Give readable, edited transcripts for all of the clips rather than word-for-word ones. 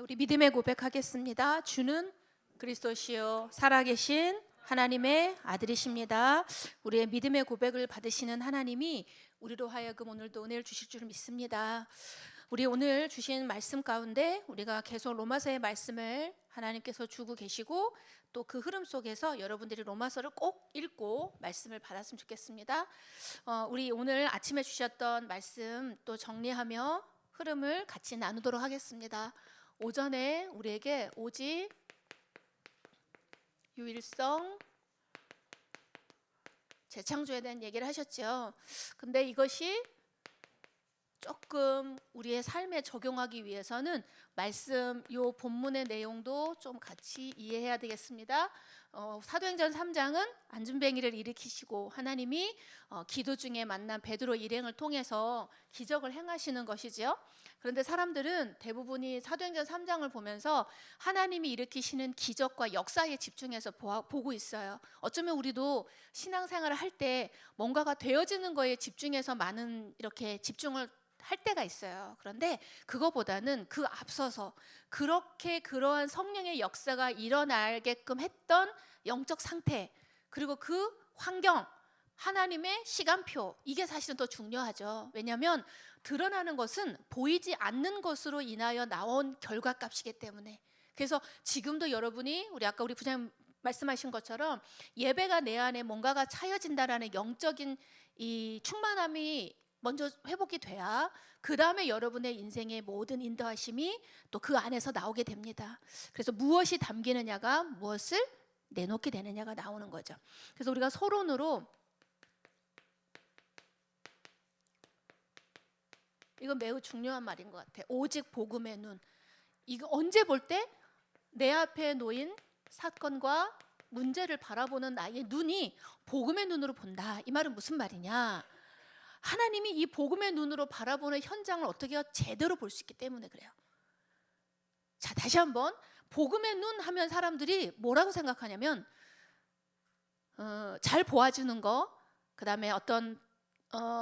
우리 믿음의 고백하겠습니다. 주는 그리스도시요 살아계신 하나님의 아들이십니다. 우리의 믿음의 고백을 받으시는 하나님이 우리로 하여금 오늘도 은혜를 주실 줄 믿습니다. 우리 오늘 주신 말씀 가운데 우리가 계속 로마서의 말씀을 하나님께서 주고 계시고 또 그 흐름 속에서 여러분들이 로마서를 꼭 읽고 말씀을 받았으면 좋겠습니다. 우리 오늘 아침에 주셨던 말씀 또 정리하며 흐름을 같이 나누도록 하겠습니다. 오전에 우리에게 오직 유일성 재창조에 대한 얘기를 하셨죠. 근데 이것이 조금 우리의 삶에 적용하기 위해서는 말씀 요 본문의 내용도 좀 같이 이해해야 되겠습니다. 사도행전 3장은 안준뱅이를 일으키시고 하나님이 기도 중에 만난 베드로 일행을 통해서 기적을 행하시는 것이지요. 그런데 사람들은 대부분이 사도행전 3장을 보면서 하나님이 일으키시는 기적과 역사에 집중해서 보고 있어요. 어쩌면 우리도 신앙생활을 할 때 뭔가가 되어지는 거에 집중해서 많은 이렇게 집중을 할 때가 있어요. 그런데 그거보다는 그 앞서서 그렇게 그러한 성령의 역사가 일어나게끔 했던 영적 상태, 그리고 그 환경, 하나님의 시간표, 이게 사실은 더 중요하죠. 왜냐하면 드러나는 것은 보이지 않는 것으로 인하여 나온 결과값이기 때문에. 그래서 지금도 여러분이 우리 부장님 말씀하신 것처럼 예배가 내 안에 뭔가가 차여진다라는 영적인 이 충만함이 먼저 회복이 돼야 그 다음에 여러분의 인생의 모든 인도하심이 또 그 안에서 나오게 됩니다. 그래서 무엇이 담기느냐가 무엇을 내놓게 되느냐가 나오는 거죠. 그래서 우리가 서론으로 이건 매우 중요한 말인 것 같아요. 오직 복음의 눈. 이거 언제 볼 때 내 앞에 놓인 사건과 문제를 바라보는 나의 눈이 복음의 눈으로 본다. 이 말은 무슨 말이냐? 하나님이 이 복음의 눈으로 바라보는 현장을 어떻게 제대로 볼 수 있기 때문에 그래요. 자, 다시 한번 복음의 눈 하면 사람들이 뭐라고 생각하냐면 잘 보아주는 거, 그 다음에 어떤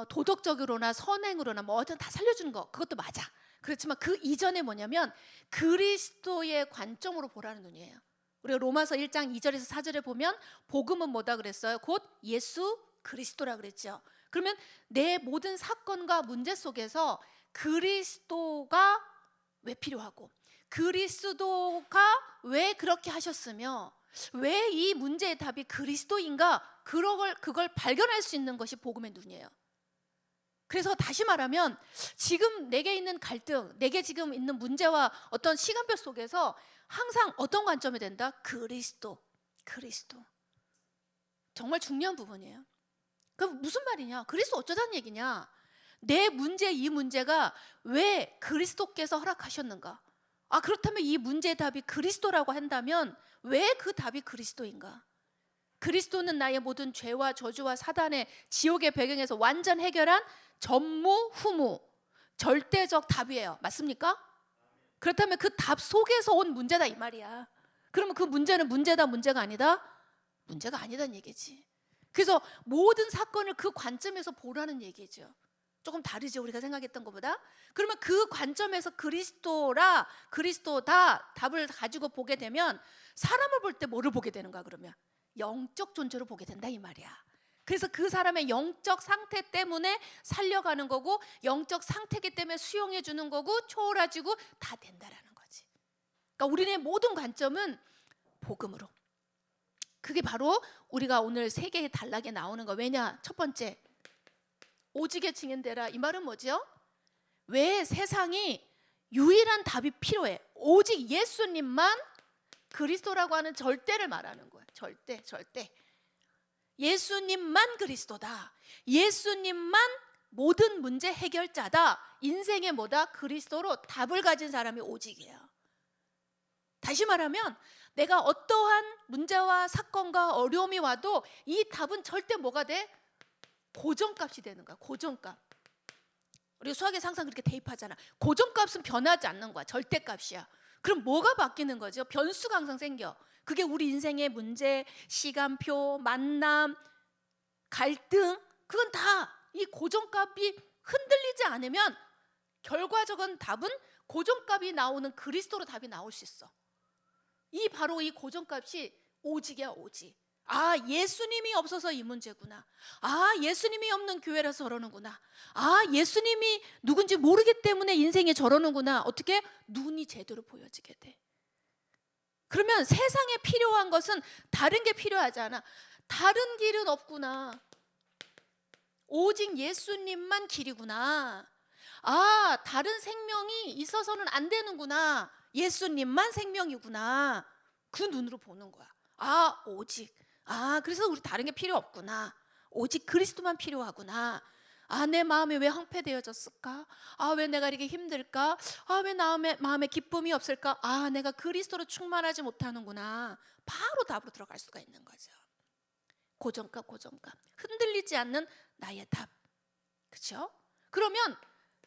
도덕적으로나 선행으로나 뭐 어떤 다 살려주는 거, 그것도 맞아. 그렇지만 그 이전에 뭐냐면 그리스도의 관점으로 보라는 눈이에요. 우리가 로마서 1장 2절에서 4절에 보면 복음은 뭐다 그랬어요? 곧 예수 그리스도라 그랬죠. 그러면 내 모든 사건과 문제 속에서 그리스도가 왜 필요하고, 그리스도가 왜 그렇게 하셨으며, 왜 이 문제의 답이 그리스도인가, 그걸 발견할 수 있는 것이 복음의 눈이에요. 그래서 다시 말하면 지금 내게 있는 갈등, 내게 지금 있는 문제와 어떤 시간표 속에서 항상 어떤 관점이 된다? 그리스도. 정말 중요한 부분이에요. 그럼 무슨 말이냐? 그리스도 어쩌자는 얘기냐? 내 문제, 이 문제가 왜 그리스도께서 허락하셨는가? 그렇다면 이 문제의 답이 그리스도라고 한다면 왜 그 답이 그리스도인가? 그리스도는 나의 모든 죄와 저주와 사단의 지옥의 배경에서 완전 해결한 전무후무 절대적 답이에요. 맞습니까? 그렇다면 그 답 속에서 온 문제다 이 말이야. 그러면 그 문제는 문제다, 문제가 아니다? 문제가 아니다는 얘기지. 그래서 모든 사건을 그 관점에서 보라는 얘기죠. 조금 다르죠, 우리가 생각했던 것보다. 그러면 그 관점에서 그리스도다 답을 가지고 보게 되면 사람을 볼 때 뭐를 보게 되는가? 그러면 영적 존재로 보게 된다 이 말이야. 그래서 그 사람의 영적 상태 때문에 살려가는 거고, 영적 상태이기 때문에 수용해 주는 거고, 초월해주고 다 된다라는 거지. 그러니까 우리의 모든 관점은 복음으로. 그게 바로 우리가 오늘 세 개의 단락에 나오는 거. 왜냐? 첫 번째, 오직에 증인되라. 이 말은 뭐죠? 왜 세상이 유일한 답이 필요해? 오직 예수님만 그리스도라고 하는 절대를 말하는 거야. 절대. 예수님만 그리스도다. 예수님만 모든 문제 해결자다. 인생의 뭐다? 그리스도로 답을 가진 사람이 오직이에요. 다시 말하면 내가 어떠한 문제와 사건과 어려움이 와도 이 답은 절대 뭐가 돼? 고정값이 되는 거야. 고정값. 우리가 수학에서 항상 그렇게 대입하잖아. 고정값은 변하지 않는 거야. 절대값이야. 그럼 뭐가 바뀌는 거죠? 변수가 항상 생겨. 그게 우리 인생의 문제, 시간표, 만남, 갈등, 그건 다 이 고정값이 흔들리지 않으면 결과적인 답은 고정값이 나오는 그리스도로 답이 나올 수 있어. 바로 이 고정값이 오직이야, 오직. 아, 예수님이 없어서 이 문제구나. 아, 예수님이 없는 교회라서 저러는구나. 아, 예수님이 누군지 모르기 때문에 인생에 저러는구나. 어떻게? 눈이 제대로 보여지게 돼. 그러면 세상에 필요한 것은 다른 게 필요하지 않아. 다른 길은 없구나. 오직 예수님만 길이구나. 아, 다른 생명이 있어서는 안 되는구나. 예수님만 생명이구나. 그 눈으로 보는 거야. 아, 오직. 아, 그래서 우리 다른 게 필요 없구나. 오직 그리스도만 필요하구나. 아, 내 마음이 왜 황폐되어졌을까? 아, 왜 내가 이렇게 힘들까? 아, 왜 마음에 기쁨이 없을까? 아, 내가 그리스도로 충만하지 못하는구나. 바로 답으로 들어갈 수가 있는 거죠. 고정값. 흔들리지 않는 나의 답. 그렇죠? 그러면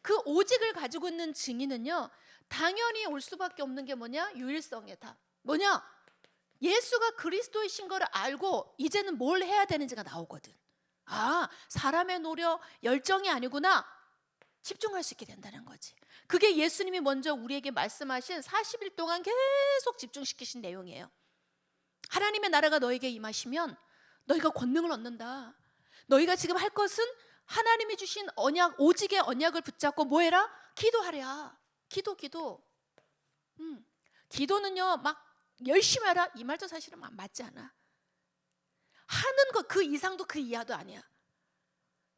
그 오직을 가지고 있는 증인은요, 당연히 올 수밖에 없는 게 뭐냐? 유일성의 답. 뭐냐? 예수가 그리스도이신 걸 알고 이제는 뭘 해야 되는지가 나오거든. 아, 사람의 노력, 열정이 아니구나. 집중할 수 있게 된다는 거지. 그게 예수님이 먼저 우리에게 말씀하신 40일 동안 계속 집중시키신 내용이에요. 하나님의 나라가 너에게 임하시면 너희가 권능을 얻는다. 너희가 지금 할 것은 하나님이 주신 언약, 오직의 언약을 붙잡고 뭐 해라? 기도하랴. 기도. 기도는요, 막 열심히 하라. 이 말도 사실은 맞지 않아. 하는 것 그 이상도 그 이하도 아니야.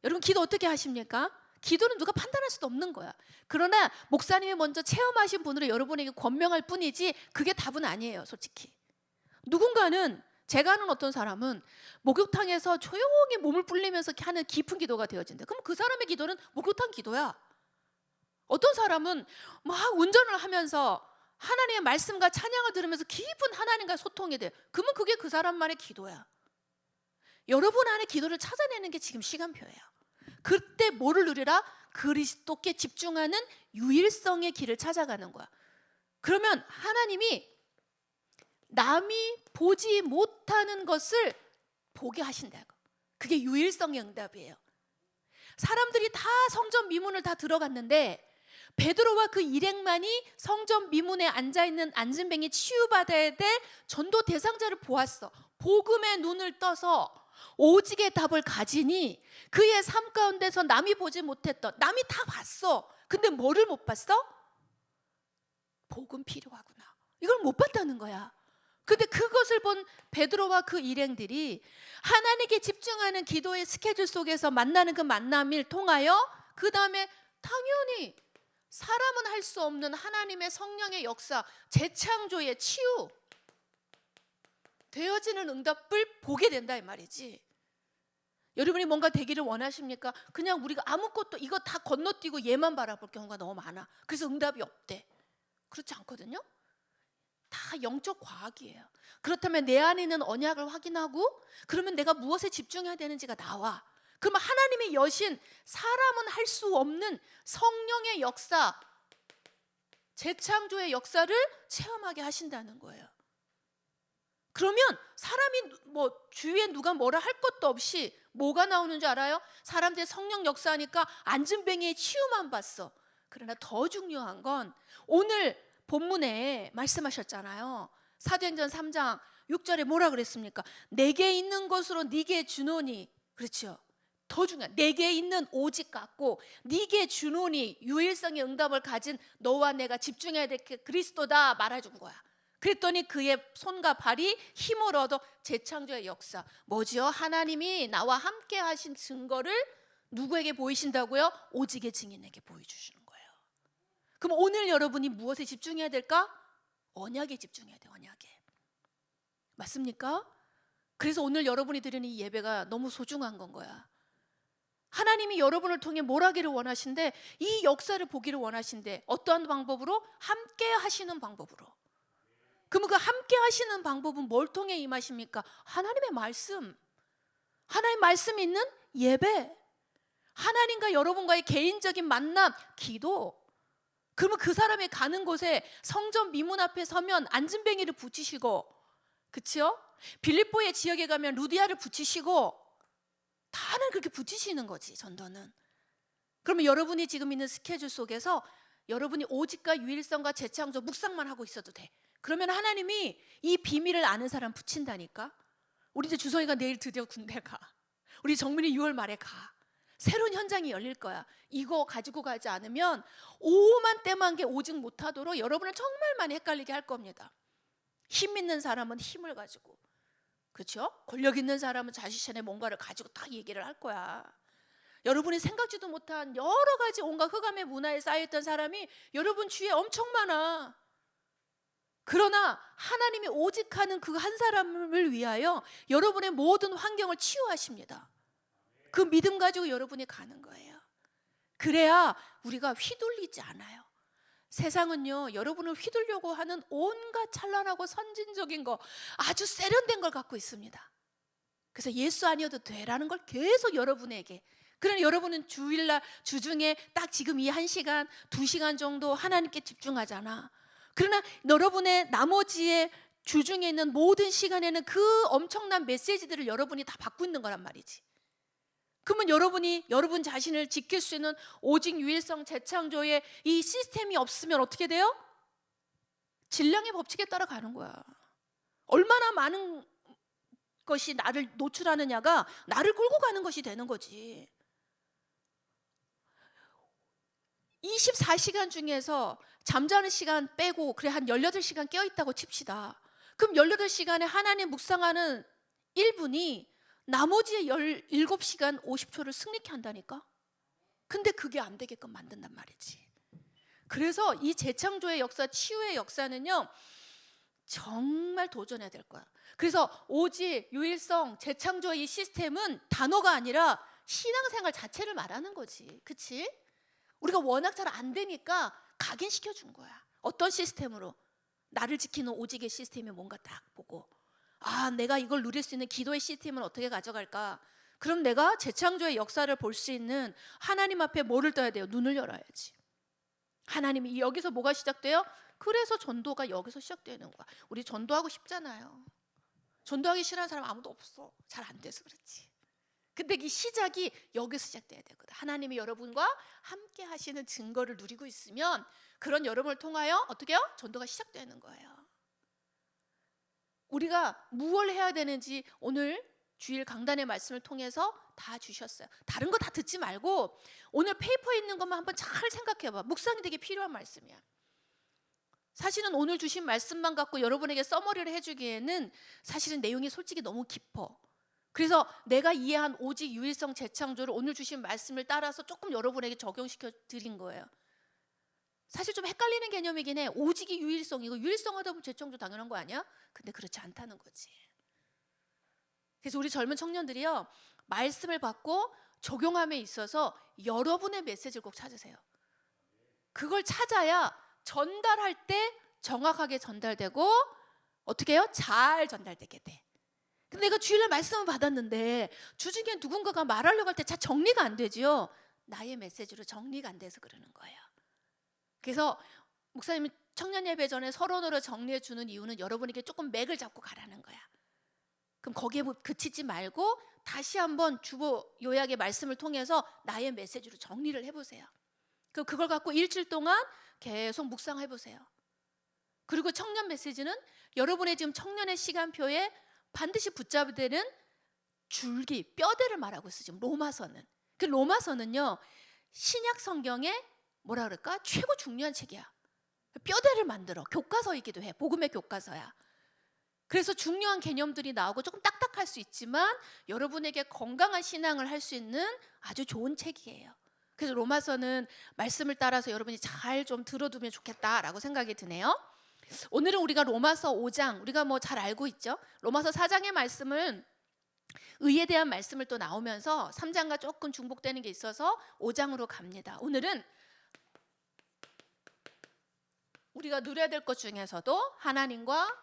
여러분, 기도 어떻게 하십니까? 기도는 누가 판단할 수도 없는 거야. 그러나 목사님이 먼저 체험하신 분으로 여러분에게 권명할 뿐이지 그게 답은 아니에요, 솔직히. 누군가는, 제가 아는 어떤 사람은 목욕탕에서 조용히 몸을 불리면서 하는 깊은 기도가 되어진대. 그럼 그 사람의 기도는 목욕탕 기도야. 어떤 사람은 막 운전을 하면서 하나님의 말씀과 찬양을 들으면서 깊은 하나님과 소통이 돼. 그러면 그게 그 사람만의 기도야. 여러분 안에 기도를 찾아내는 게 지금 시간표예요. 그때 뭐를 누리라? 그리스도께 집중하는 유일성의 길을 찾아가는 거야. 그러면 하나님이 남이 보지 못하는 것을 보게 하신다고. 그게 유일성의 응답이에요. 사람들이 다 성전 미문을 다 들어갔는데 베드로와 그 일행만이 성전 미문에 앉아있는 안진뱅이 치유받아야 될 전도 대상자를 보았어. 복음의 눈을 떠서 오직의 답을 가지니 그의 삶 가운데서 남이 보지 못했던, 남이 다 봤어. 근데 뭐를 못 봤어? 복음 필요하구나. 이걸 못 봤다는 거야. 근데 그것을 본 베드로와 그 일행들이 하나님께 집중하는 기도의 스케줄 속에서 만나는 그 만남을 통하여 그 다음에 당연히 사람은 할 수 없는 하나님의 성령의 역사, 재창조의 치유 되어지는 응답을 보게 된다 이 말이지. 여러분이 뭔가 되기를 원하십니까? 그냥 우리가 아무것도 이거 다 건너뛰고 얘만 바라볼 경우가 너무 많아. 그래서 응답이 없대. 그렇지 않거든요. 다 영적 과학이에요. 그렇다면 내 안에 있는 언약을 확인하고 그러면 내가 무엇에 집중해야 되는지가 나와. 그러면 하나님의 여신, 사람은 할 수 없는 성령의 역사, 재창조의 역사를 체험하게 하신다는 거예요. 그러면 사람이 뭐 주위에 누가 뭐라 할 것도 없이 뭐가 나오는 줄 알아요? 사람들이 성령 역사하니까 안진뱅이의 치유만 봤어. 그러나 더 중요한 건 오늘 본문에 말씀하셨잖아요. 사도행전 3장 6절에 뭐라 그랬습니까? 내게 있는 것으로 네게 주노니. 그렇죠. 더 중요한, 내게 있는 오직 같고 네게 주노니, 유일성의 응답을 가진 너와 내가 집중해야 될 게 그리스도다 말해준 거야. 그랬더니 그의 손과 발이 힘을 얻어 재창조의 역사. 뭐지요? 하나님이 나와 함께 하신 증거를 누구에게 보이신다고요? 오직의 증인에게 보여주시는 거예요. 그럼 오늘 여러분이 무엇에 집중해야 될까? 언약에 집중해야 돼. 언약에. 맞습니까? 그래서 오늘 여러분이 드리는 이 예배가 너무 소중한 건 거야. 하나님이 여러분을 통해 뭘 하기를 원하신대? 이 역사를 보기를 원하신대. 어떠한 방법으로? 함께 하시는 방법으로. 그럼 그 함께 하시는 방법은 뭘 통해 임하십니까? 하나님의 말씀. 하나님의 말씀이 있는 예배. 하나님과 여러분과의 개인적인 만남, 기도. 그러면 그 사람이 가는 곳에 성전 미문 앞에 서면 안진뱅이를 붙이시고, 그렇죠? 빌립보의 지역에 가면 루디아를 붙이시고, 다는 그렇게 붙이시는 거지, 전도는. 그러면 여러분이 지금 있는 스케줄 속에서 여러분이 오직과 유일성과 재창조 묵상만 하고 있어도 돼. 그러면 하나님이 이 비밀을 아는 사람 붙인다니까. 우리 이제 주성이가 내일 드디어 군대 가. 우리 정민이 6월 말에 가. 새로운 현장이 열릴 거야. 이거 가지고 가지 않으면 오만 때만 게 오직 못하도록 여러분을 정말 많이 헷갈리게 할 겁니다. 힘 있는 사람은 힘을 가지고, 그렇죠? 권력 있는 사람은 자신의 뭔가를 가지고 딱 얘기를 할 거야. 여러분이 생각지도 못한 여러 가지 온갖 흑암의 문화에 쌓여있던 사람이 여러분 주위에 엄청 많아. 그러나 하나님이 오직 하는 그 한 사람을 위하여 여러분의 모든 환경을 치유하십니다. 그 믿음 가지고 여러분이 가는 거예요. 그래야 우리가 휘둘리지 않아요. 세상은요, 여러분을 휘둘려고 하는 온갖 찬란하고 선진적인 거, 아주 세련된 걸 갖고 있습니다. 그래서 예수 아니어도 돼라는 걸 계속 여러분에게. 그러나 여러분은 주일날 주중에 딱 지금 이 1시간, 2시간 정도 하나님께 집중하잖아. 그러나 여러분의 나머지의 주중에 있는 모든 시간에는 그 엄청난 메시지들을 여러분이 다 받고 있는 거란 말이지. 그러면 여러분이 여러분 자신을 지킬 수 있는 오직 유일성 재창조의 이 시스템이 없으면 어떻게 돼요? 질량의 법칙에 따라가는 거야. 얼마나 많은 것이 나를 노출하느냐가 나를 끌고 가는 것이 되는 거지. 24시간 중에서 잠자는 시간 빼고 그래 한 18시간 깨어있다고 칩시다. 그럼 18시간에 하나님 묵상하는 1분이 나머지 17시간 50초를 승리케 한다니까. 근데 그게 안 되게끔 만든단 말이지. 그래서 이 재창조의 역사, 치유의 역사는요 정말 도전해야 될 거야. 그래서 오직 유일성 재창조의 이 시스템은 단어가 아니라 신앙생활 자체를 말하는 거지. 그치? 우리가 워낙 잘 안 되니까 각인시켜 준 거야. 어떤 시스템으로? 나를 지키는 오직의 시스템이 뭔가 딱 보고, 아, 내가 이걸 누릴 수 있는 기도의 시스템은 어떻게 가져갈까? 그럼 내가 재창조의 역사를 볼 수 있는 하나님 앞에 뭐를 떠야 돼요? 눈을 열어야지. 하나님이 여기서 뭐가 시작돼요? 그래서 전도가 여기서 시작되는 거야. 우리 전도하고 싶잖아요. 전도하기 싫어하는 사람 아무도 없어. 잘 안 돼서 그렇지. 근데 이 시작이 여기서 시작돼야 되거든. 하나님이 여러분과 함께 하시는 증거를 누리고 있으면 그런 여러분을 통하여 어떻게 해요? 전도가 시작되는 거예요. 우리가 무엇을 해야 되는지 오늘 주일 강단의 말씀을 통해서 다 주셨어요. 다른 거 다 듣지 말고 오늘 페이퍼에 있는 것만 한번 잘 생각해봐. 묵상이 되게 필요한 말씀이야. 사실은 오늘 주신 말씀만 갖고 여러분에게 서머리를 해주기에는 사실은 내용이 솔직히 너무 깊어. 그래서 내가 이해한 오직 유일성 재창조를 오늘 주신 말씀을 따라서 조금 여러분에게 적용시켜 드린 거예요. 사실 좀 헷갈리는 개념이긴 해. 오직이 유일성이고 유일성 하다 보면 재창조 당연한 거 아니야? 근데 그렇지 않다는 거지. 그래서 우리 젊은 청년들이요, 말씀을 받고 적용함에 있어서 여러분의 메시지를 꼭 찾으세요. 그걸 찾아야 전달할 때 정확하게 전달되고 어떻게 해요? 잘 전달되게 돼. 근데 내가 주일날 말씀을 받았는데 주중에 누군가가 말하려고 할 때 잘 정리가 안 되지요. 나의 메시지로 정리가 안 돼서 그러는 거예요. 그래서 목사님이 청년 예배 전에 서론으로 정리해 주는 이유는 여러분에게 조금 맥을 잡고 가라는 거야. 그럼 거기에 그치지 말고 다시 한번 주보 요약의 말씀을 통해서 나의 메시지로 정리를 해보세요. 그럼 그걸 갖고 일주일 동안 계속 묵상해보세요. 그리고 청년 메시지는 여러분의 지금 청년의 시간표에 반드시 붙잡아야 되는 줄기, 뼈대를 말하고 있어요. 지금 로마서는. 그 로마서는요, 신약 성경에 뭐라 그럴까? 최고 중요한 책이야. 뼈대를 만들어. 교과서이기도 해. 복음의 교과서야. 그래서 중요한 개념들이 나오고 조금 딱딱할 수 있지만 여러분에게 건강한 신앙을 할 수 있는 아주 좋은 책이에요. 그래서 로마서는 말씀을 따라서 여러분이 잘 좀 들어두면 좋겠다라고 생각이 드네요. 오늘은 우리가 로마서 5장, 우리가 뭐 잘 알고 있죠. 로마서 4장의 말씀은 의에 대한 말씀을 또 나오면서 3장과 조금 중복되는 게 있어서 5장으로 갑니다. 오늘은 우리가 누려야 될 것 중에서도 하나님과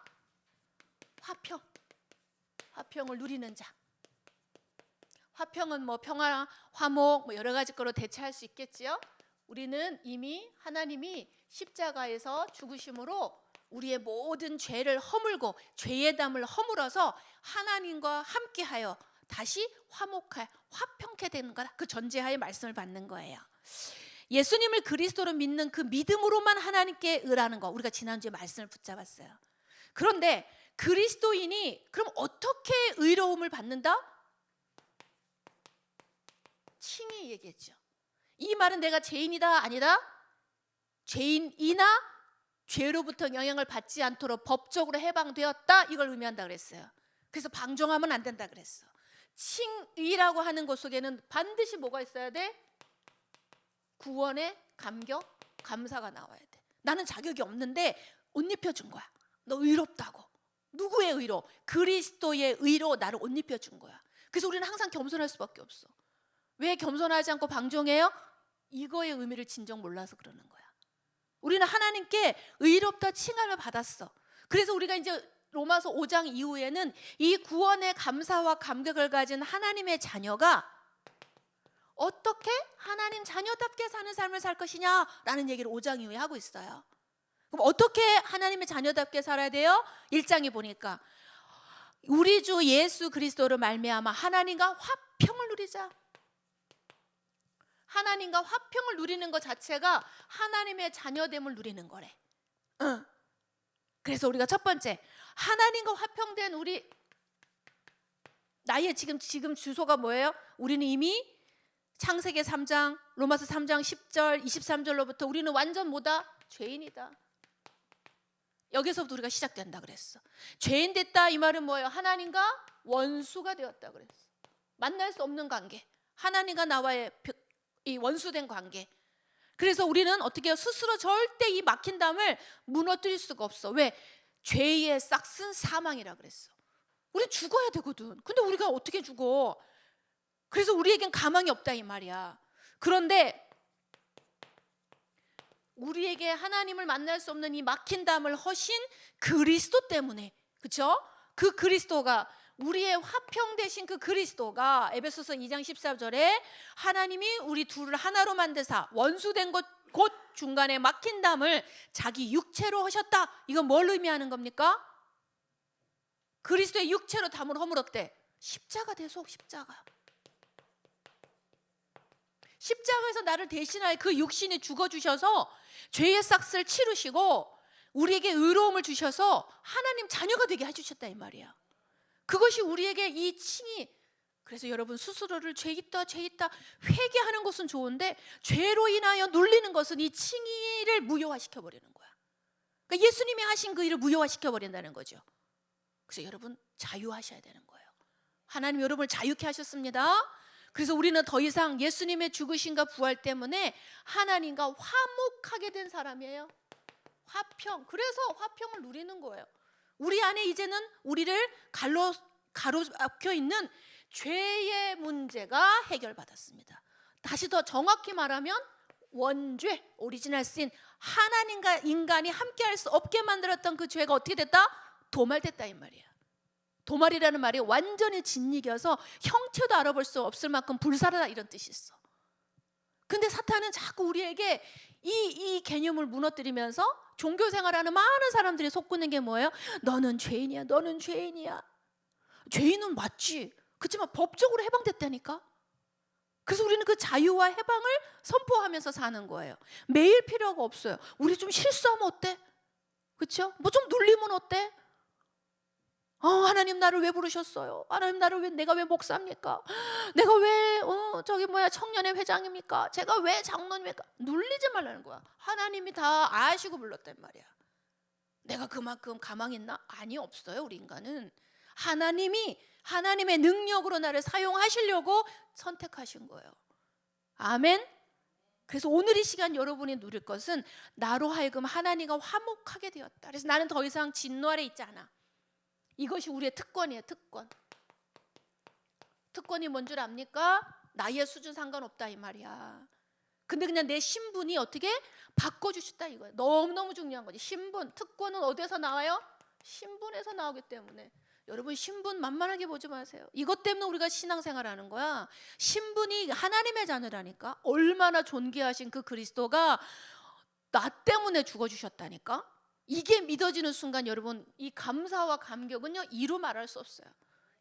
화평을 누리는 자. 화평은 뭐 평화, 화목 뭐 여러 가지 거로 대체할 수 있겠지요. 우리는 이미 하나님이 십자가에서 죽으심으로 우리의 모든 죄를 허물고 죄의 담을 허물어서 하나님과 함께하여 다시 화목하여 화평케 되는 거라, 그 전제하에 말씀을 받는 거예요. 예수님을 그리스도로 믿는 그 믿음으로만 하나님께 의라는 거, 우리가 지난주에 말씀을 붙잡았어요. 그런데 그리스도인이 그럼 어떻게 의로움을 받는다? 칭의 얘기했죠. 이 말은 내가 죄인이다 아니다? 죄인이나 죄로부터 영향을 받지 않도록 법적으로 해방되었다, 이걸 의미한다 그랬어요. 그래서 방종하면 안 된다 그랬어. 칭의라고 하는 것 속에는 반드시 뭐가 있어야 돼? 구원의 감격, 감사가 나와야 돼. 나는 자격이 없는데 옷 입혀준 거야. 너 의롭다고. 누구의 의로? 그리스도의 의로 나를 옷 입혀준 거야. 그래서 우리는 항상 겸손할 수밖에 없어. 왜 겸손하지 않고 방종해요? 이거의 의미를 진정 몰라서 그러는 거야. 우리는 하나님께 의롭다 칭함을 받았어. 그래서 우리가 이제 로마서 5장 이후에는 이 구원의 감사와 감격을 가진 하나님의 자녀가 어떻게 하나님 자녀답게 사는 삶을 살 것이냐라는 얘기를 5장 이후에 하고 있어요. 그럼 어떻게 하나님의 자녀답게 살아야 돼요? 1장에 보니까 우리 주 예수 그리스도로 말미암아 하나님과 화평을 누리자. 하나님과 화평을 누리는 것 자체가 하나님의 자녀됨을 누리는 거래. 그래서 우리가 첫 번째, 하나님과 화평된 우리, 나의 지금 주소가 뭐예요? 우리는 이미 창세기 3장, 로마서 3장 10절, 23절로부터 우리는 완전 뭐다? 죄인이다. 여기서부터 우리가 시작된다 그랬어. 죄인 됐다 이 말은 뭐예요? 하나님과 원수가 되었다 그랬어. 만날 수 없는 관계, 하나님과 나와의 이 원수된 관계. 그래서 우리는 어떻게 해요? 스스로 절대 이 막힌 담을 무너뜨릴 수가 없어. 왜? 죄의 싹슨 사망이라 그랬어. 우리 죽어야 되거든. 근데 우리가 어떻게 죽어? 그래서 우리에겐 가망이 없다 이 말이야. 그런데 우리에게 하나님을 만날 수 없는 이 막힌 담을 허신 그리스도 때문에, 그렇죠? 그 그리스도가, 우리의 화평 되신 그 그리스도가 에베소서 2장 14절에 하나님이 우리 둘을 하나로 만드사 원수된 것 곧 중간에 막힌 담을 자기 육체로 하셨다. 이건 뭘 의미하는 겁니까? 그리스도의 육체로 담을 허물었대. 십자가 대속, 십자가. 십자가에서 나를 대신하여 그 육신이 죽어주셔서 죄의 싹을 치르시고 우리에게 의로움을 주셔서 하나님 자녀가 되게 해주셨다 이 말이야. 그것이 우리에게 이 칭이. 그래서 여러분 스스로를 죄 있다 회개하는 것은 좋은데 죄로 인하여 눌리는 것은 이 칭의를 무효화시켜 버리는 거야. 그러니까 예수님이 하신 그 일을 무효화시켜 버린다는 거죠. 그래서 여러분 자유하셔야 되는 거예요. 하나님 여러분을 자유케 하셨습니다. 그래서 우리는 더 이상 예수님의 죽으심과 부활 때문에 하나님과 화목하게 된 사람이에요. 화평. 그래서 화평을 누리는 거예요. 우리 안에 이제는 우리를 가로막혀 있는 죄의 문제가 해결받았습니다. 다시 더 정확히 말하면 원죄, 오리지널 신, 하나님과 인간이 함께할 수 없게 만들었던 그 죄가 어떻게 됐다? 도말됐다 이 말이야. 도말이라는 말이 완전히 짓이겨서 형체도 알아볼 수 없을 만큼 불사르다 이런 뜻이 있어. 근데 사탄은 자꾸 우리에게 이 개념을 무너뜨리면서 종교생활하는 많은 사람들이 속구는 게 뭐예요? 너는 죄인이야, 너는 죄인이야. 죄인은 맞지. 그렇지만 법적으로 해방됐다니까. 그래서 우리는 그 자유와 해방을 선포하면서 사는 거예요. 매일 필요가 없어요. 우리 좀 실수하면 어때? 그렇죠? 뭐 좀 눌리면 어때? 하나님 나를 왜 부르셨어요? 하나님 나를 내가 왜 목사입니까? 내가 왜 청년회 회장입니까? 제가 왜 장로입니까? 눌리지 말라는 거야. 하나님이 다 아시고 불렀단 말이야. 내가 그만큼 가망 있나? 아니, 없어요. 우리 인간은 하나님의 능력으로 나를 사용하시려고 선택하신 거예요. 아멘. 그래서 오늘 이 시간 여러분이 누릴 것은 나로 하여금 하나님과 화목하게 되었다. 그래서 나는 더 이상 진노 아래 있지 않아. 이것이 우리의 특권이에요. 특권이 뭔 줄 압니까? 나이의 수준 상관없다 이 말이야. 근데 그냥 내 신분이 어떻게 바꿔주셨다 이거예요. 너무너무 중요한 거지. 신분, 특권은 어디에서 나와요? 신분에서 나오기 때문에 여러분 신분 만만하게 보지 마세요. 이것 때문에 우리가 신앙생활하는 거야. 신분이 하나님의 자녀라니까. 얼마나 존귀하신 그 그리스도가 나 때문에 죽어주셨다니까. 이게 믿어지는 순간 여러분 이 감사와 감격은요 이루 말할 수 없어요.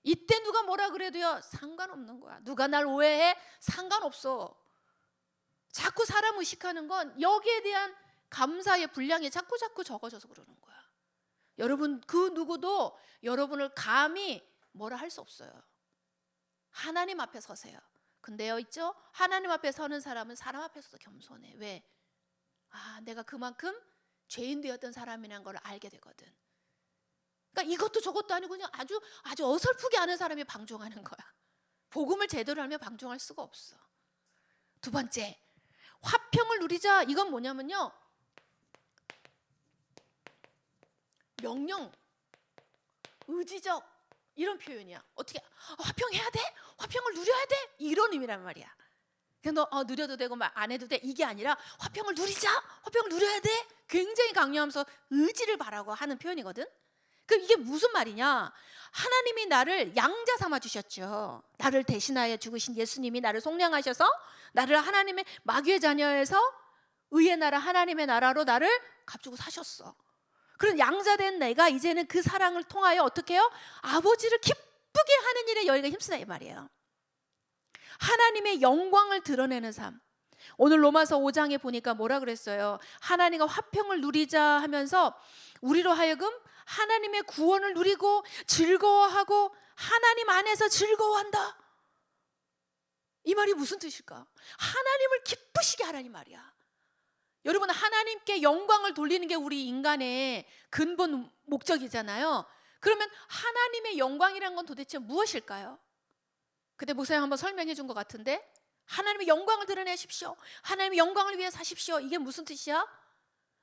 이때 누가 뭐라 그래도요 상관없는 거야. 누가 날 오해해? 상관없어. 자꾸 사람 의식하는 건 여기에 대한 감사의 분량이 자꾸 적어져서 그러는 거야. 여러분, 그 누구도 여러분을 감히 뭐라 할 수 없어요. 하나님 앞에 서세요. 근데요, 있죠? 하나님 앞에 서는 사람은 사람 앞에서도 겸손해. 왜? 내가 그만큼 죄인 되었던 사람이라는 걸 알게 되거든. 그러니까 이것도 저것도 아니고 그냥 아주 어설프게 아는 사람이 방종하는 거야. 복음을 제대로 알면 방종할 수가 없어. 두 번째, 화평을 누리자. 이건 뭐냐면요, 명령, 의지적 이런 표현이야. 어떻게 화평해야 돼? 화평을 누려야 돼? 이런 의미란 말이야. 그냥 너 누려도 되고 말 안 해도 돼, 이게 아니라 화평을 누리자, 화평을 누려야 돼. 굉장히 강요하면서 의지를 바라고 하는 표현이거든. 그럼 이게 무슨 말이냐? 하나님이 나를 양자 삼아 주셨죠. 나를 대신하여 죽으신 예수님이 나를 속량하셔서 나를 하나님의 마귀의 자녀에서 의의 나라, 하나님의 나라로 나를 값주고 사셨어. 그런 양자된 내가 이제는 그 사랑을 통하여 어떻게 해요? 아버지를 기쁘게 하는 일에 여기가 힘쓰다 이 말이에요. 하나님의 영광을 드러내는 삶. 오늘 로마서 5장에 보니까 뭐라 그랬어요? 하나님과 화평을 누리자 하면서 우리로 하여금 하나님의 구원을 누리고 즐거워하고 하나님 안에서 즐거워한다. 이 말이 무슨 뜻일까? 하나님을 기쁘시게 하라는 말이야. 여러분, 하나님께 영광을 돌리는 게 우리 인간의 근본 목적이잖아요. 그러면 하나님의 영광이란 건 도대체 무엇일까요? 그때 목사님 한번 설명해 준 것 같은데, 하나님의 영광을 드러내십시오, 하나님의 영광을 위해 사십시오. 이게 무슨 뜻이야?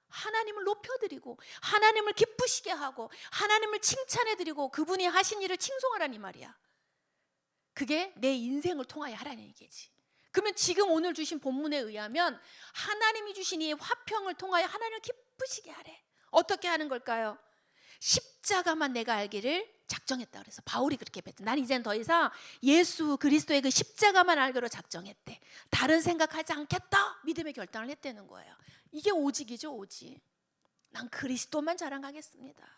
하나님을 높여드리고 하나님을 기쁘시게 하고 하나님을 칭찬해드리고 그분이 하신 일을 칭송하라는 이 말이야. 그게 내 인생을 통하여 하라는 얘기지. 그러면 지금 오늘 주신 본문에 의하면 하나님이 주신 이 화평을 통하여 하나님을 기쁘시게 하래. 어떻게 하는 걸까요? 십자가만 내가 알기를 작정했다 그래서 바울이 그렇게 뱉었다. 난 이제는 더 이상 예수 그리스도의 그 십자가만 알기로 작정했대. 다른 생각하지 않겠다. 믿음의 결단을 했다는 거예요. 이게 오직이죠, 오직. 난 그리스도만 자랑하겠습니다.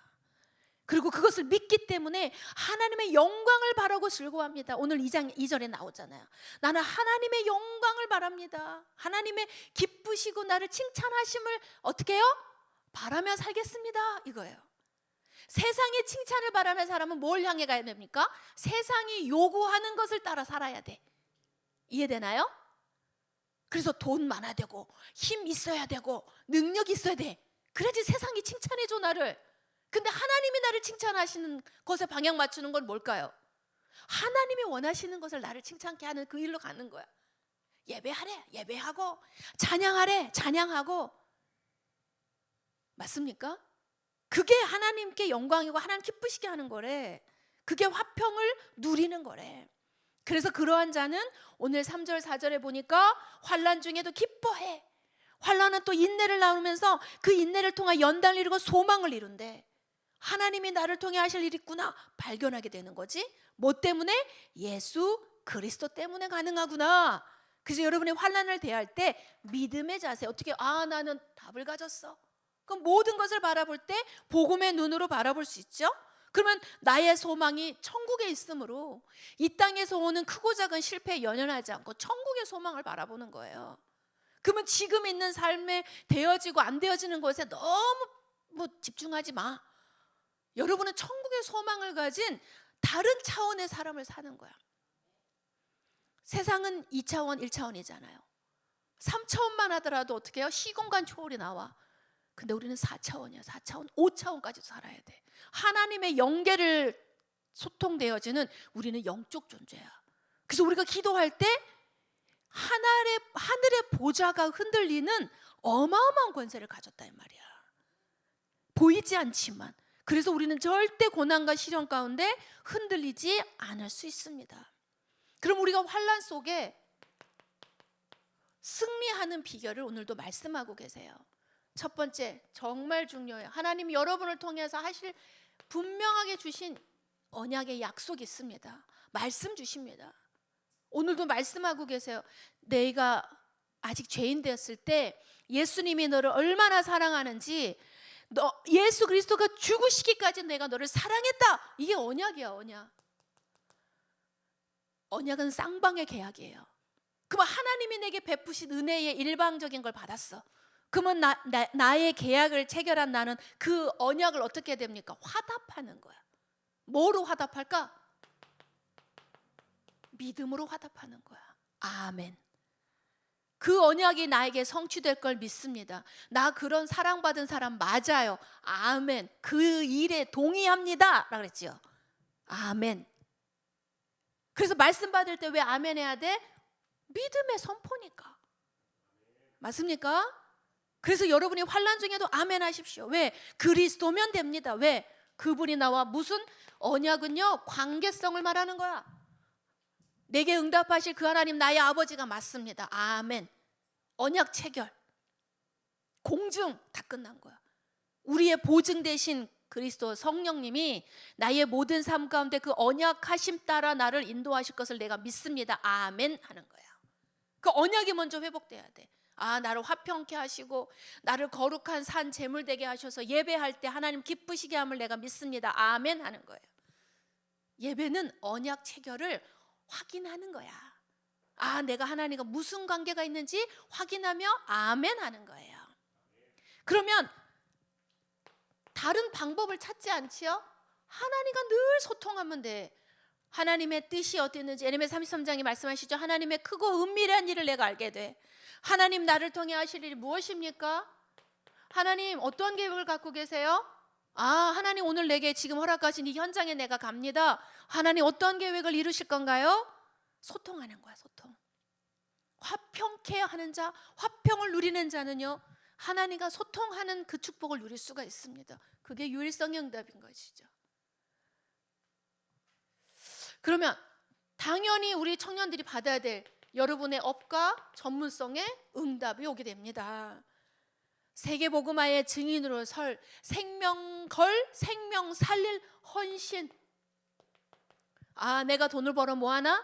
그리고 그것을 믿기 때문에 하나님의 영광을 바라고 즐거워합니다. 오늘 2장 2절에 나오잖아요. 나는 하나님의 영광을 바랍니다. 하나님의 기쁘시고 나를 칭찬하심을 어떻게 해요? 바라며 살겠습니다. 이거예요. 세상의 칭찬을 바라는 사람은 뭘 향해 가야 됩니까? 세상이 요구하는 것을 따라 살아야 돼. 이해되나요? 그래서 돈 많아야 되고 힘 있어야 되고 능력 있어야 돼. 그래야지 세상이 칭찬해줘 나를. 근데 하나님이 나를 칭찬하시는 것에 방향 맞추는 건 뭘까요? 하나님이 원하시는 것을 나를 칭찬케 하는 그 일로 가는 거야. 예배하래, 예배하고 찬양하래, 찬양하고. 맞습니까? 그게 하나님께 영광이고 하나님 기쁘시게 하는 거래. 그게 화평을 누리는 거래. 그래서 그러한 자는 오늘 3절 4절에 보니까 환난 중에도 기뻐해. 환난은 또 인내를 나누면서 그 인내를 통해 연단을 이루고 소망을 이룬대. 하나님이 나를 통해 하실 일이 있구나 발견하게 되는 거지. 뭐 때문에? 예수 그리스도 때문에 가능하구나. 그래서 여러분이 환난을 대할 때 믿음의 자세, 어떻게 나는 답을 가졌어. 그럼 모든 것을 바라볼 때 복음의 눈으로 바라볼 수 있죠. 그러면 나의 소망이 천국에 있으므로 이 땅에서 오는 크고 작은 실패에 연연하지 않고 천국의 소망을 바라보는 거예요. 그러면 지금 있는 삶에 되어지고 안 되어지는 것에 너무 집중하지 마. 여러분은 천국의 소망을 가진 다른 차원의 사람을 사는 거야. 세상은 2차원, 1차원이잖아요. 3차원만 하더라도 어떻게 해요? 시공간 초월이 나와. 근데 우리는 4차원이야. 4차원, 5차원까지 살아야 돼. 하나님의 영계를 소통되어지는 우리는 영적 존재야. 그래서 우리가 기도할 때 하늘의 보좌가 흔들리는 어마어마한 권세를 가졌다 이 말이야. 보이지 않지만. 그래서 우리는 절대 고난과 시련 가운데 흔들리지 않을 수 있습니다. 그럼 우리가 환난 속에 승리하는 비결을 오늘도 말씀하고 계세요. 첫 번째, 정말 중요해요. 하나님이 여러분을 통해서 하실 분명하게 주신 언약의 약속이 있습니다. 말씀 주십니다. 오늘도 말씀하고 계세요. 내가 아직 죄인 되었을 때 예수님이 너를 얼마나 사랑하는지, 예수 그리스도가 죽으시기까지 내가 너를 사랑했다. 이게 언약이야, 언약. 언약은 쌍방의 계약이에요. 그러면 하나님이 내게 베푸신 은혜의 일방적인 걸 받았어. 그러면 나의 계약을 체결한 나는 그 언약을 어떻게 해야 됩니까? 화답하는 거야. 뭐로 화답할까? 믿음으로 화답하는 거야. 아멘. 그 언약이 나에게 성취될 걸 믿습니다. 나 그런 사랑받은 사람 맞아요. 아멘. 그 일에 동의합니다 라고 그랬지요. 아멘. 그래서 말씀 받을 때 왜 아멘 해야 돼? 믿음의 선포니까. 맞습니까? 그래서 여러분이 환난 중에도 아멘 하십시오. 왜? 그리스도면 됩니다. 왜? 그분이 나와 무슨 언약은요, 관계성을 말하는 거야. 내게 응답하실 그 하나님 나의 아버지가 맞습니다. 아멘. 언약 체결, 공증 다 끝난 거야. 우리의 보증 대신 그리스도 성령님이 나의 모든 삶 가운데 그 언약하심 따라 나를 인도하실 것을 내가 믿습니다. 아멘 하는 거야. 그 언약이 먼저 회복돼야 돼. 아, 나를 화평케 하시고 나를 거룩한 산 제물 되게 하셔서 예배할 때 하나님 기쁘시게 함을 내가 믿습니다. 아멘 하는 거예요. 예배는 언약 체결을 확인하는 거야. 아, 내가 하나님과 무슨 관계가 있는지 확인하며 아멘 하는 거예요. 그러면 다른 방법을 찾지 않지요? 하나님과 늘 소통하면 돼. 하나님의 뜻이 어땠는지 예레미야 33장이 말씀하시죠. 하나님의 크고 은밀한 일을 내가 알게 돼. 하나님 나를 통해 하실 일이 무엇입니까? 하나님 어떠한 계획을 갖고 계세요? 아, 하나님 오늘 내게 지금 허락하신 이 현장에 내가 갑니다. 하나님 어떠한 계획을 이루실 건가요? 소통하는 거야, 소통. 화평케 하는 자, 화평을 누리는 자는요, 하나님과 소통하는 그 축복을 누릴 수가 있습니다. 그게 유일성의 응답인 것이죠. 그러면 당연히 우리 청년들이 받아야 될 여러분의 업과 전문성의 응답이 오게 됩니다. 세계복음화의 증인으로 설, 생명 걸, 생명 살릴 헌신. 아, 내가 돈을 벌어 뭐하나?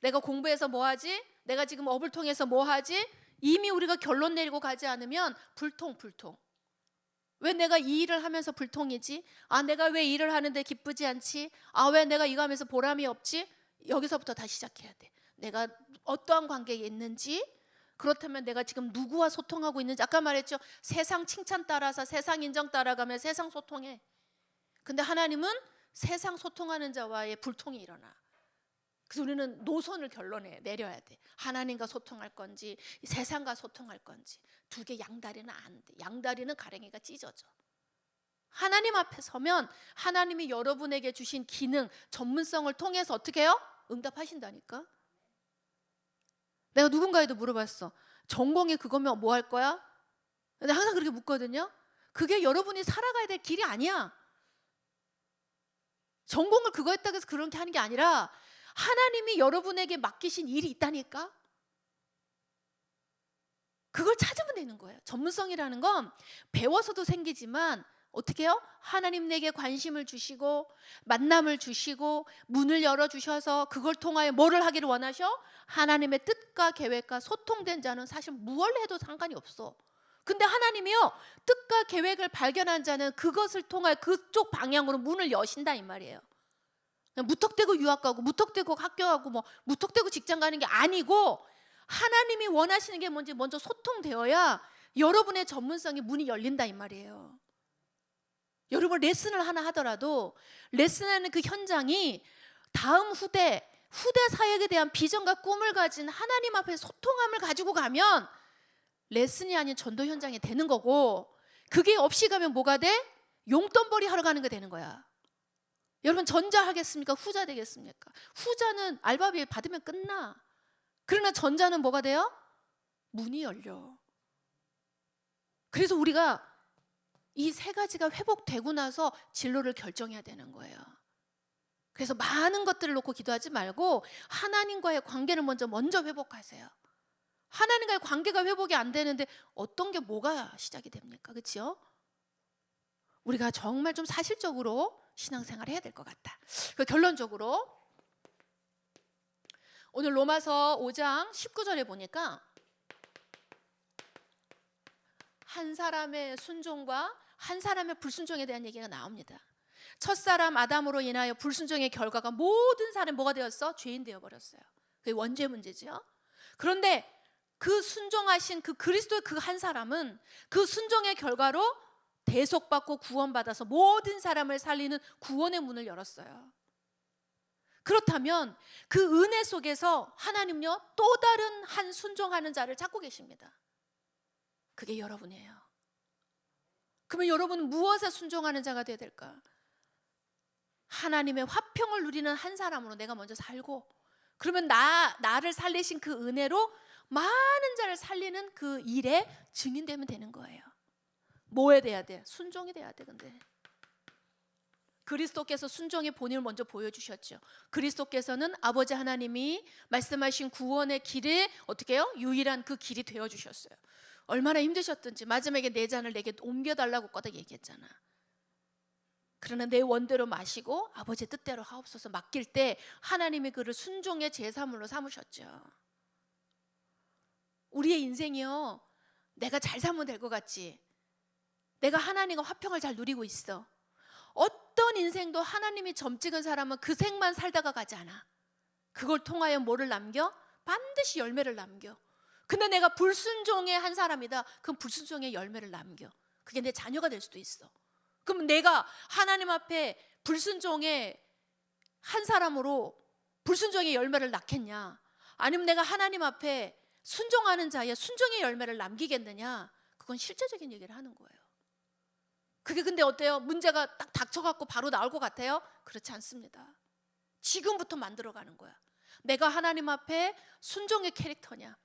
내가 공부해서 뭐하지? 내가 지금 업을 통해서 뭐하지? 이미 우리가 결론 내리고 가지 않으면 불통. 왜 내가 이 일을 하면서 불통이지? 아, 내가 왜 일을 하는데 기쁘지 않지? 아, 왜 내가 이거 하면서 보람이 없지? 여기서부터 다시 시작해야 돼. 내가 어떠한 관계에 있는지, 그렇다면 내가 지금 누구와 소통하고 있는지. 아까 말했죠, 세상 칭찬 따라서 세상 인정 따라가면 세상 소통해. 근데 하나님은 세상 소통하는 자와의 불통이 일어나. 그래서 우리는 노선을 결론에 내려야 돼. 하나님과 소통할 건지 세상과 소통할 건지. 두 개 양다리는 안 돼. 양다리는 가랭이가 찢어져. 하나님 앞에 서면 하나님이 여러분에게 주신 기능, 전문성을 통해서 어떻게 해요? 응답하신다니까. 내가 누군가에도 물어봤어. 전공이 그거면 뭐 할 거야? 근데 항상 그렇게 묻거든요. 그게 여러분이 살아가야 될 길이 아니야. 전공을 그거 했다고 해서 그런 게 하는 게 아니라 하나님이 여러분에게 맡기신 일이 있다니까. 그걸 찾으면 되는 거예요. 전문성이라는 건 배워서도 생기지만 어떻게 해요? 하나님 내게 관심을 주시고 만남을 주시고 문을 열어주셔서 그걸 통하여 뭐를 하기를 원하셔? 하나님의 뜻과 계획과 소통된 자는 사실 무엇을 해도 상관이 없어. 근데 하나님이요, 뜻과 계획을 발견한 자는 그것을 통하여 그쪽 방향으로 문을 여신다 이 말이에요. 무턱대고 유학 가고 무턱대고 학교 가고 뭐 무턱대고 직장 가는 게 아니고 하나님이 원하시는 게 뭔지 먼저 소통되어야 여러분의 전문성이 문이 열린다 이 말이에요. 여러분 레슨을 하나 하더라도 레슨하는 그 현장이 다음 후대 사역에 대한 비전과 꿈을 가진 하나님 앞에 소통함을 가지고 가면 레슨이 아닌 전도 현장이 되는 거고, 그게 없이 가면 뭐가 돼? 용돈벌이 하러 가는 게 되는 거야. 여러분 전자 하겠습니까? 후자 되겠습니까? 후자는 알바비 받으면 끝나. 그러나 전자는 뭐가 돼요? 문이 열려. 그래서 우리가 이 세 가지가 회복되고 나서 진로를 결정해야 되는 거예요. 그래서 많은 것들을 놓고 기도하지 말고 하나님과의 관계를 먼저 회복하세요. 하나님과의 관계가 회복이 안 되는데 어떤 게 뭐가 시작이 됩니까? 그렇죠? 우리가 정말 좀 사실적으로 신앙생활을 해야 될 것 같다. 결론적으로 오늘 로마서 5장 19절에 보니까 한 사람의 순종과 한 사람의 불순종에 대한 얘기가 나옵니다. 첫사람 아담으로 인하여 불순종의 결과가 모든 사람이 뭐가 되었어? 죄인 되어버렸어요. 그게 원죄 문제죠. 그런데 그 순종하신 그 그리스도의 그 한 사람은 그 순종의 결과로 대속받고 구원받아서 모든 사람을 살리는 구원의 문을 열었어요. 그렇다면 그 은혜 속에서 하나님요 또 다른 한 순종하는 자를 찾고 계십니다. 그게 여러분이에요. 그러면 여러분은 무엇에 순종하는 자가 되어야 될까? 하나님의 화평을 누리는 한 사람으로 내가 먼저 살고, 그러면 나를 살리신 그 은혜로 많은 자를 살리는 그 일에 증인되면 되는 거예요. 뭐에 돼야 돼? 순종이 돼야 돼. 근데 그리스도께서 순종의 본인을 먼저 보여주셨죠. 그리스도께서는 아버지 하나님이 말씀하신 구원의 길에 어떻게 해요? 유일한 그 길이 되어주셨어요. 얼마나 힘드셨든지 마지막에 내 잔을 내게 옮겨달라고 꺼다 얘기했잖아. 그러나 내 원대로 마시고 아버지의 뜻대로 하옵소서 맡길 때 하나님이 그를 순종의 제사물로 삼으셨죠. 우리의 인생이요, 내가 잘 살면 될 것 같지? 내가 하나님과 화평을 잘 누리고 있어. 어떤 인생도 하나님이 점 찍은 사람은 그 생만 살다가 가지 않아. 그걸 통하여 뭐를 남겨? 반드시 열매를 남겨. 근데 내가 불순종의 한 사람이다. 그럼 불순종의 열매를 남겨. 그게 내 자녀가 될 수도 있어. 그럼 내가 하나님 앞에 불순종의 한 사람으로 불순종의 열매를 낳겠냐? 아니면 내가 하나님 앞에 순종하는 자의 순종의 열매를 남기겠느냐? 그건 실제적인 얘기를 하는 거예요. 그게 근데 어때요? 문제가 딱 닥쳐갖고 바로 나올 것 같아요? 그렇지 않습니다. 지금부터 만들어가는 거야. 내가 하나님 앞에 순종의 캐릭터냐,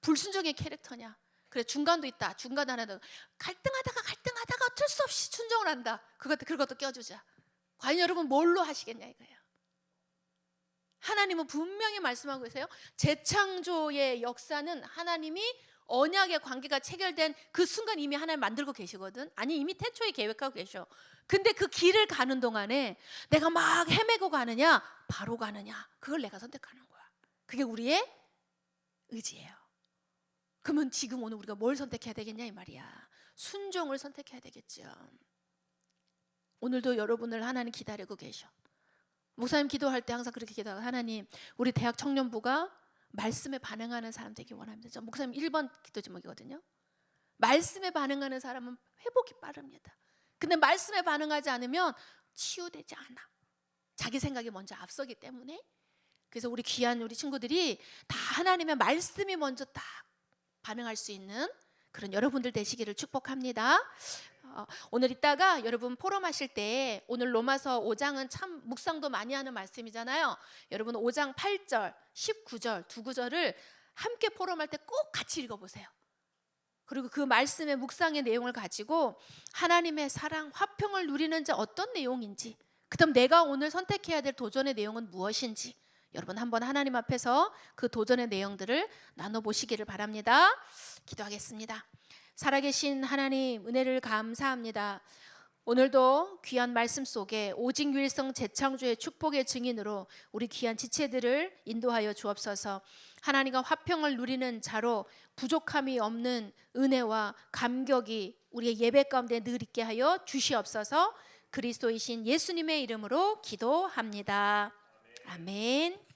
불순종의 캐릭터냐. 그래, 중간도 있다. 중간 하나도 갈등하다가 어쩔 수 없이 순종을 한다. 그것도 껴주자. 과연 여러분 뭘로 하시겠냐 이거예요. 하나님은 분명히 말씀하고 계세요. 재창조의 역사는 하나님이 언약의 관계가 체결된 그 순간 이미 하나님 만들고 계시거든. 아니 이미 태초에 계획하고 계셔. 근데 그 길을 가는 동안에 내가 막 헤매고 가느냐 바로 가느냐, 그걸 내가 선택하는 거야. 그게 우리의 의지예요. 그러면 지금 오늘 우리가 뭘 선택해야 되겠냐 이 말이야. 순종을 선택해야 되겠죠. 오늘도 여러분을 하나님 기다리고 계셔. 목사님 기도할 때 항상 그렇게 기도하고, 하나님 우리 대학 청년부가 말씀에 반응하는 사람 되기 원합니다. 저 목사님 1번 기도 제목이거든요. 말씀에 반응하는 사람은 회복이 빠릅니다. 근데 말씀에 반응하지 않으면 치유되지 않아. 자기 생각이 먼저 앞서기 때문에. 그래서 우리 귀한 우리 친구들이 다 하나님의 말씀이 먼저 딱 반응할 수 있는 그런 여러분들 되시기를 축복합니다. 오늘 이따가 여러분 포럼 하실 때, 오늘 로마서 5장은 참 묵상도 많이 하는 말씀이잖아요. 여러분 5장 8절, 19절 두 구절을 함께 포럼할 때 꼭 같이 읽어보세요. 그리고 그 말씀의 묵상의 내용을 가지고 하나님의 사랑, 화평을 누리는 자 어떤 내용인지, 그다음 내가 오늘 선택해야 될 도전의 내용은 무엇인지 여러분 한번 하나님 앞에서 그 도전의 내용들을 나눠보시기를 바랍니다. 기도하겠습니다. 살아계신 하나님, 은혜를 감사합니다. 오늘도 귀한 말씀 속에 오직 유일성 재창조의 축복의 증인으로 우리 귀한 지체들을 인도하여 주옵소서. 하나님과 화평을 누리는 자로 부족함이 없는 은혜와 감격이 우리의 예배 가운데 늘 있게 하여 주시옵소서. 그리스도이신 예수님의 이름으로 기도합니다. 아멘.